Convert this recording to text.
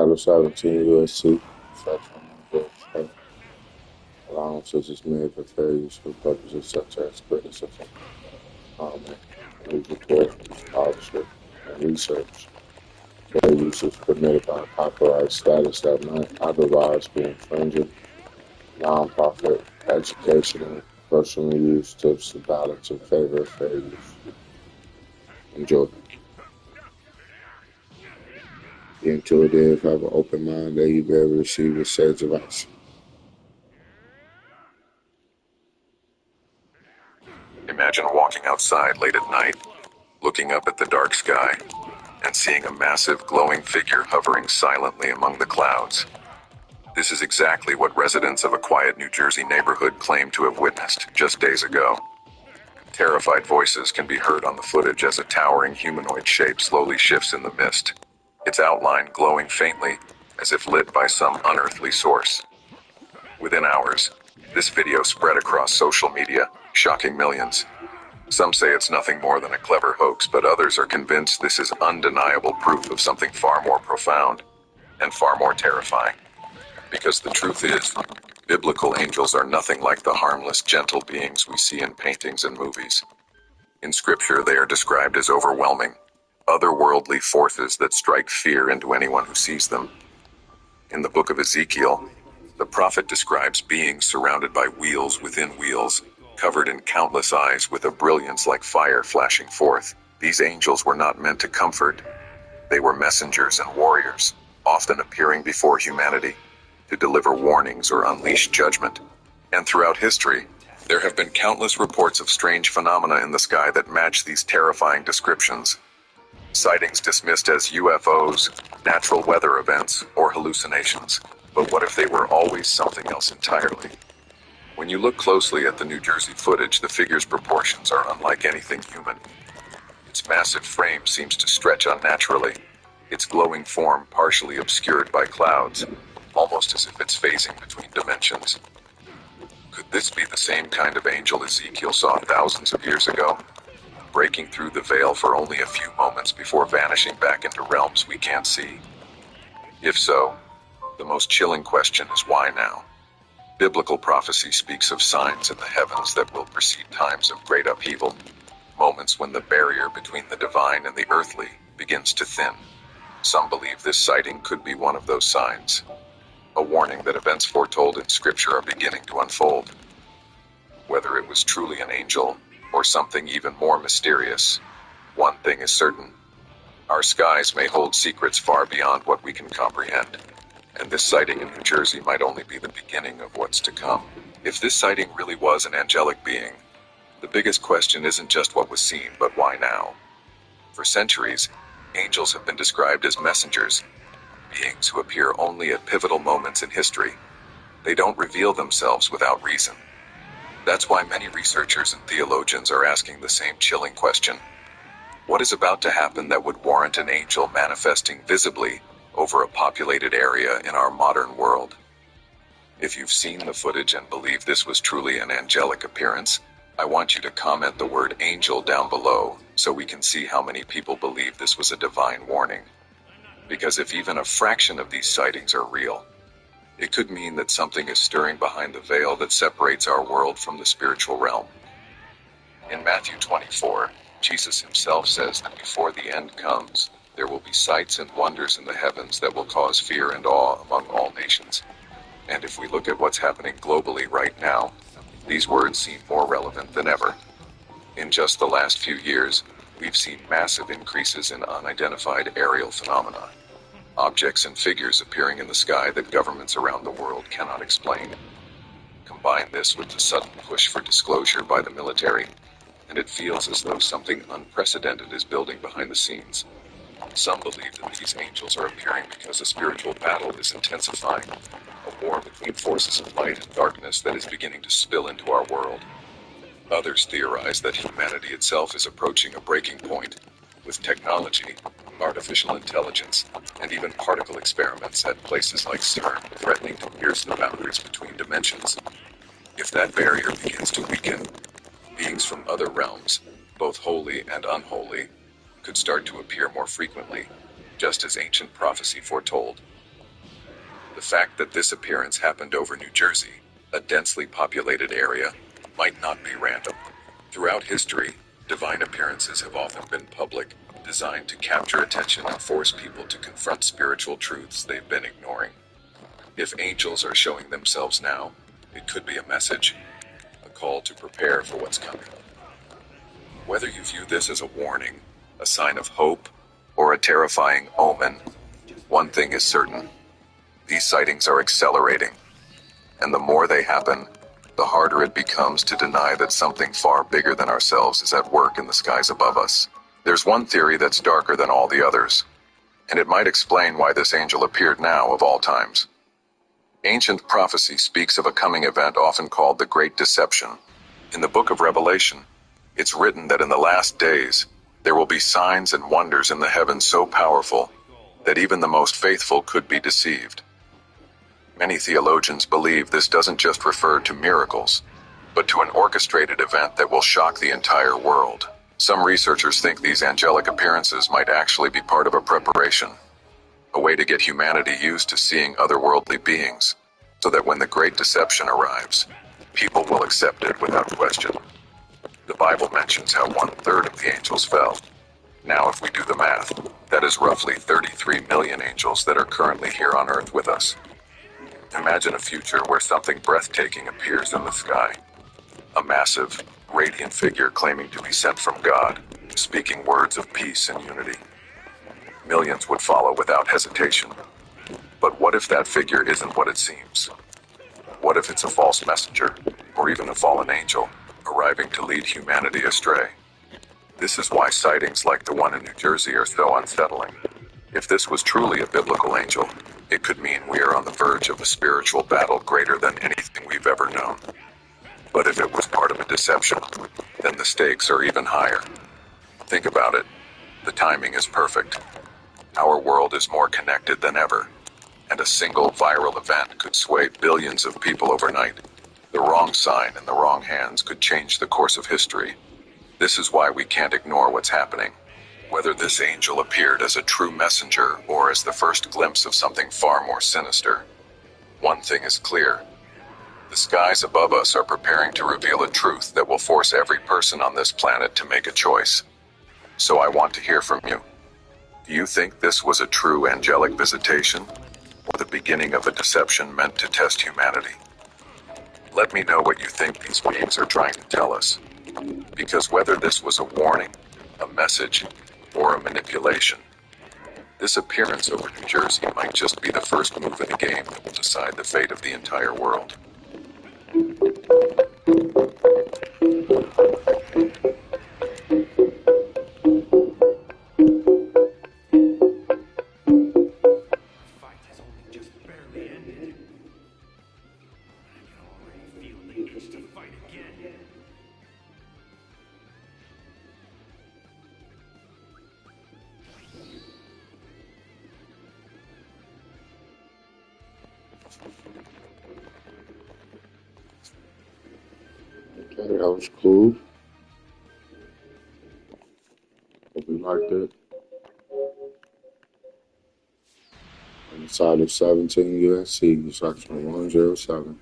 Title 17 USC, Section 1 allowances is made for fair use for purposes such as criticism, comment, news report, scholarship, and research. Fair use is permitted by copyright status that might otherwise be infringing. Nonprofit, educational, personal use tips the balance in favor of fair use. Enjoy. Be intuitive, have an open mind that you be able to receive with sage advice. Imagine walking outside late at night, looking up at the dark sky, and seeing a massive glowing figure hovering silently among the clouds. This is exactly what residents of a quiet New Jersey neighborhood claim to have witnessed just days ago. Terrified voices can be heard on the footage as a towering humanoid shape slowly shifts in the mist, its outline glowing faintly as if lit by some unearthly source. Within hours, this video spread across social media, shocking millions. Some say it's nothing more than a clever hoax, but others are convinced this is undeniable proof of something far more profound and far more terrifying. Because the truth is, biblical angels are nothing like the harmless, gentle beings we see in paintings and movies. In Scripture, they are described as overwhelming, otherworldly forces that strike fear into anyone who sees them. In the book of Ezekiel, the prophet describes beings surrounded by wheels within wheels, covered in countless eyes with a brilliance like fire flashing forth. These angels were not meant to comfort. They were messengers and warriors, often appearing before humanity to deliver warnings or unleash judgment. And throughout history, there have been countless reports of strange phenomena in the sky that match these terrifying descriptions. Sightings dismissed as UFOs, natural weather events, or hallucinations. But what if they were always something else entirely? When you look closely at the New Jersey footage, the figure's proportions are unlike anything human. Its massive frame seems to stretch unnaturally, its glowing form partially obscured by clouds, almost as if it's phasing between dimensions. Could this be the same kind of angel Ezekiel saw thousands of years ago, breaking through the veil for only a few moments before vanishing back into realms we can't see? If so, the most chilling question is why now? Biblical prophecy speaks of signs in the heavens that will precede times of great upheaval, moments when the barrier between the divine and the earthly begins to thin. Some believe this sighting could be one of those signs, a warning that events foretold in Scripture are beginning to unfold. Whether it was truly an angel or something even more mysterious, one thing is certain: our skies may hold secrets far beyond what we can comprehend. And this sighting in New Jersey might only be the beginning of what's to come. If this sighting really was an angelic being, the biggest question isn't just what was seen, but why now? For centuries, angels have been described as messengers, beings who appear only at pivotal moments in history. They don't reveal themselves without reason. That's why many researchers and theologians are asking the same chilling question. What is about to happen that would warrant an angel manifesting visibly over a populated area in our modern world? If you've seen the footage and believe this was truly an angelic appearance, I want you to comment the word angel down below so we can see how many people believe this was a divine warning. Because if even a fraction of these sightings are real, it could mean that something is stirring behind the veil that separates our world from the spiritual realm. In Matthew 24, Jesus himself says that before the end comes, there will be sights and wonders in the heavens that will cause fear and awe among all nations. And if we look at what's happening globally right now, these words seem more relevant than ever. In just the last few years, we've seen massive increases in unidentified aerial phenomena. Objects and figures appearing in the sky that governments around the world cannot explain. Combine this with the sudden push for disclosure by the military, and it feels as though something unprecedented is building behind the scenes. Some believe that these angels are appearing because a spiritual battle is intensifying, a war between forces of light and darkness that is beginning to spill into our world. Others theorize that humanity itself is approaching a breaking point, with technology, artificial intelligence, and even particle experiments at places like CERN threatening to pierce the boundaries between dimensions. If that barrier begins to weaken, beings from other realms, both holy and unholy, could start to appear more frequently, just as ancient prophecy foretold. The fact that this appearance happened over New Jersey, a densely populated area, might not be random. Throughout history, divine appearances have often been public, designed to capture attention and force people to confront spiritual truths they've been ignoring. If angels are showing themselves now, it could be a message, a call to prepare for what's coming. Whether you view this as a warning, a sign of hope, or a terrifying omen, one thing is certain. These sightings are accelerating, and the more they happen, the harder it becomes to deny that something far bigger than ourselves is at work in the skies above us. There's one theory that's darker than all the others, and it might explain why this angel appeared now of all times. Ancient prophecy speaks of a coming event often called the Great Deception. In the book of Revelation, it's written that in the last days, there will be signs and wonders in the heavens so powerful that even the most faithful could be deceived. Many theologians believe this doesn't just refer to miracles, but to an orchestrated event that will shock the entire world. Some researchers think these angelic appearances might actually be part of a preparation, a way to get humanity used to seeing otherworldly beings, so that when the Great Deception arrives, people will accept it without question. The Bible mentions how 1/3 of the angels fell. Now, if we do the math, that is roughly 33 million angels that are currently here on Earth with us. Imagine a future where something breathtaking appears in the sky. A massive, radiant figure claiming to be sent from God, speaking words of peace and unity. Millions would follow without hesitation. But what if that figure isn't what it seems? What if it's a false messenger, or even a fallen angel, arriving to lead humanity astray? This is why sightings like the one in New Jersey are so unsettling. If this was truly a biblical angel, it could mean we are on the verge of a spiritual battle greater than anything we've ever known. But if it was part of a deception, then the stakes are even higher. Think about it. The timing is perfect. Our world is more connected than ever, and a single viral event could sway billions of people overnight. The wrong sign in the wrong hands could change the course of history. This is why we can't ignore what's happening. Whether this angel appeared as a true messenger or as the first glimpse of something far more sinister, one thing is clear. The skies above us are preparing to reveal a truth that will force every person on this planet to make a choice. So I want to hear from you. Do you think this was a true angelic visitation, or the beginning of a deception meant to test humanity? Let me know what you think these beings are trying to tell us. Because whether this was a warning, a message, or a manipulation, this appearance over New Jersey might just be the first move in a game that will decide the fate of the entire world. Okay, that was cool. Hope you liked it. Inside of 17 USC, section 107.